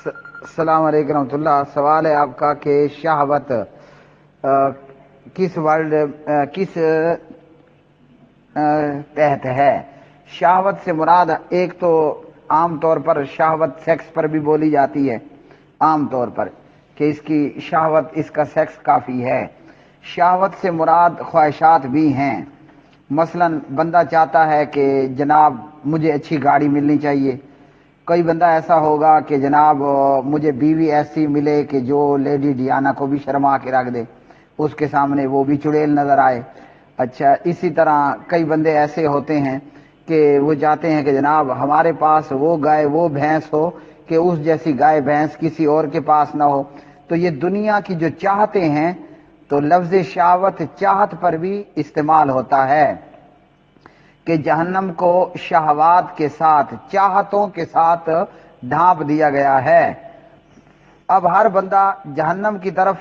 السلام علیکم رحمۃ اللہ. سوال ہے آپ کا کہ شہوت کس تحت ہے؟ شہوت سے مراد ایک تو عام طور پر شہوت سیکس پر بھی بولی جاتی ہے، عام طور پر کہ اس کی شہوت، اس کا سیکس کافی ہے. شہوت سے مراد خواہشات بھی ہیں. مثلا بندہ چاہتا ہے کہ جناب مجھے اچھی گاڑی ملنی چاہیے. کوئی بندہ ایسا ہوگا کہ جناب مجھے بیوی ایسی ملے کہ جو لیڈی ڈیانا کو بھی شرما کے رکھ دے، اس کے سامنے وہ بھی چڑیل نظر آئے. اچھا، اسی طرح کئی بندے ایسے ہوتے ہیں کہ وہ چاہتے ہیں کہ جناب ہمارے پاس وہ گائے وہ بھینس ہو کہ اس جیسی گائے بھینس کسی اور کے پاس نہ ہو. تو یہ دنیا کی جو چاہتے ہیں، تو لفظ شہوت چاہت پر بھی استعمال ہوتا ہے کہ جہنم کو شہوات کے ساتھ، چاہتوں کے ساتھ ڈھانپ دیا گیا ہے. اب ہر بندہ جہنم کی طرف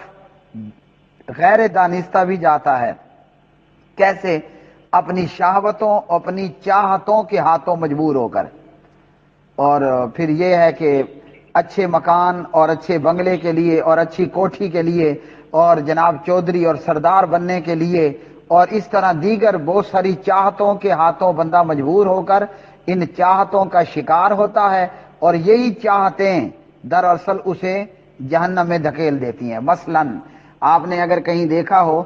غیر دانستہ بھی جاتا ہے. کیسے؟ اپنی شہوتوں، اپنی چاہتوں کے ہاتھوں مجبور ہو کر. اور پھر یہ ہے کہ اچھے مکان اور اچھے بنگلے کے لیے اور اچھی کوٹھی کے لیے اور جناب چودھری اور سردار بننے کے لیے اور اس طرح دیگر بہت ساری چاہتوں کے ہاتھوں بندہ مجبور ہو کر ان چاہتوں کا شکار ہوتا ہے. اور یہی چاہتیں دراصل اسے جہنم میں دھکیل دیتی ہیں. مثلا آپ نے اگر کہیں دیکھا ہو،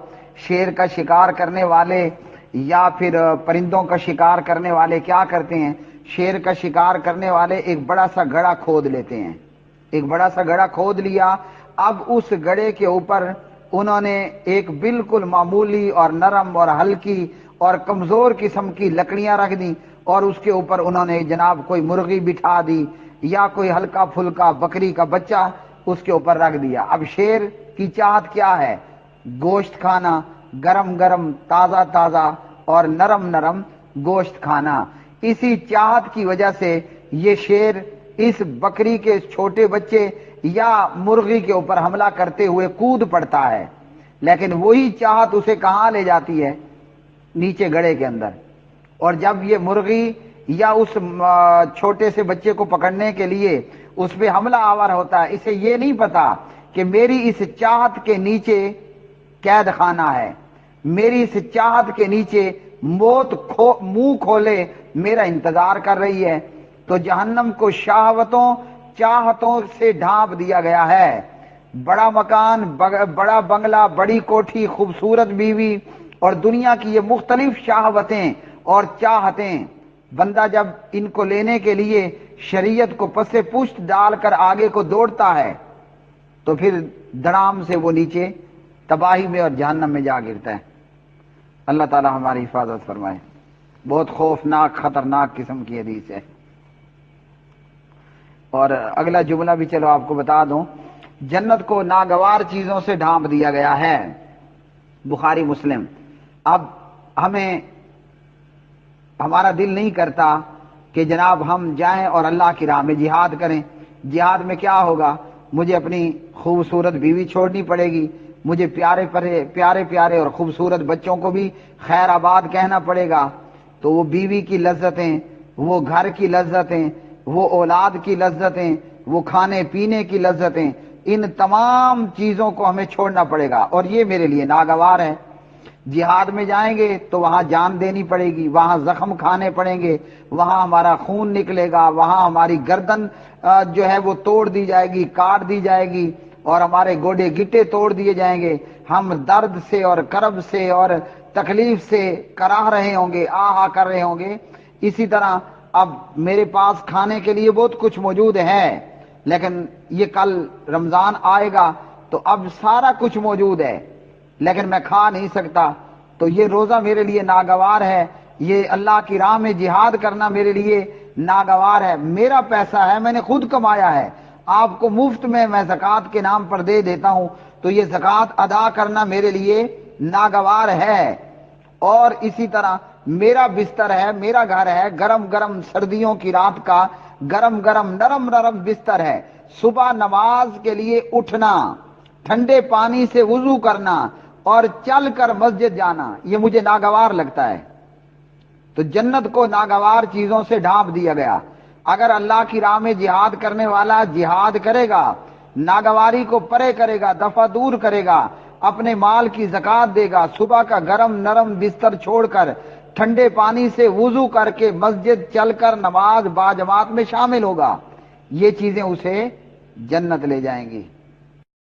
شیر کا شکار کرنے والے یا پھر پرندوں کا شکار کرنے والے کیا کرتے ہیں؟ شیر کا شکار کرنے والے ایک بڑا سا گڑھا کھود لیتے ہیں. ایک بڑا سا گڑھا کھود لیا. اب اس گڑھے کے اوپر انہوں نے ایک بالکل معمولی اور نرم اور ہلکی اور کمزور قسم کی لکڑیاں رکھ دیں اور اس کے اوپر انہوں نے جناب کوئی مرغی بٹھا دی یا کوئی ہلکا پھلکا بکری کا بچہ اس کے اوپر رکھ دیا. اب شیر کی چاہت کیا ہے؟ گوشت کھانا، گرم گرم تازہ تازہ اور نرم نرم گوشت کھانا. اسی چاہت کی وجہ سے یہ شیر اس بکری کے چھوٹے بچے یا مرغی کے اوپر حملہ کرتے ہوئے کود پڑتا ہے. لیکن وہی چاہت اسے کہاں لے جاتی ہے؟ نیچے گڑھے کے اندر. اور جب یہ مرغی یا اس چھوٹے سے بچے کو پکڑنے کے لیے اس پہ حملہ آور ہوتا ہے، اسے یہ نہیں پتا کہ میری اس چاہت کے نیچے قید خانہ ہے، میری اس چاہت کے نیچے موت منہ کھولے میرا انتظار کر رہی ہے. تو جہنم کو شہوتوں، چاہتوں سے ڈھانپ دیا گیا ہے. بڑا مکان، بڑا بنگلہ، بڑی کوٹھی، خوبصورت بیوی اور دنیا کی یہ مختلف شہوتیں اور چاہتیں، بندہ جب ان کو لینے کے لیے شریعت کو پس پشت ڈال کر آگے کو دوڑتا ہے تو پھر دڑام سے وہ نیچے تباہی میں اور جہنم میں جا گرتا ہے. اللہ تعالی ہماری حفاظت فرمائے. بہت خوفناک، خطرناک قسم کی حدیث ہے. اور اگلا جملہ بھی چلو آپ کو بتا دوں. جنت کو ناگوار چیزوں سے ڈھانپ دیا گیا ہے. بخاری مسلم. اب ہمارا دل نہیں کرتا کہ جناب ہم جائیں اور اللہ کی راہ میں جہاد کریں. جہاد میں کیا ہوگا؟ مجھے اپنی خوبصورت بیوی چھوڑنی پڑے گی، مجھے پیارے پیارے اور خوبصورت بچوں کو بھی خیر آباد کہنا پڑے گا. تو وہ بیوی کی لذتیں، وہ گھر کی لذتیں، وہ اولاد کی لذتیں، وہ کھانے پینے کی لذتیں، ان تمام چیزوں کو ہمیں چھوڑنا پڑے گا اور یہ میرے لیے ناگوار ہے. جہاد میں جائیں گے تو وہاں جان دینی پڑے گی، وہاں زخم کھانے پڑیں گے، وہاں ہمارا خون نکلے گا، وہاں ہماری گردن جو ہے وہ توڑ دی جائے گی، کاٹ دی جائے گی اور ہمارے گوڑے گٹے توڑ دیے جائیں گے. ہم درد سے اور کرب سے اور تکلیف سے کراہ رہے ہوں گے، آہا کر رہے ہوں گے. اسی طرح اب میرے پاس کھانے کے لیے بہت کچھ موجود ہے، لیکن یہ کل رمضان آئے گا تو اب سارا کچھ موجود ہے لیکن میں کھا نہیں سکتا. تو یہ روزہ میرے لیے ناگوار ہے، یہ اللہ کی راہ میں جہاد کرنا میرے لیے ناگوار ہے. میرا پیسہ ہے، میں نے خود کمایا ہے، آپ کو مفت میں زکوٰۃ کے نام پر دے دیتا ہوں، تو یہ زکوٰۃ ادا کرنا میرے لیے ناگوار ہے. اور اسی طرح میرا بستر ہے، میرا گھر ہے، گرم گرم سردیوں کی رات کا گرم گرم نرم نرم بستر ہے. صبح نماز کے لیے اٹھنا، ٹھنڈے پانی سے وضو کرنا اور چل کر مسجد جانا، یہ مجھے ناگوار لگتا ہے. تو جنت کو ناگوار چیزوں سے ڈھانپ دیا گیا. اگر اللہ کی راہ میں جہاد کرنے والا جہاد کرے گا، ناگواری کو پرے کرے گا، دفع دور کرے گا، اپنے مال کی زکوٰۃ دے گا، صبح کا گرم نرم بستر چھوڑ کر ٹھنڈے پانی سے وضو کر کے مسجد چل کر نماز باجماعت میں شامل ہوگا، یہ چیزیں اسے جنت لے جائیں گی۔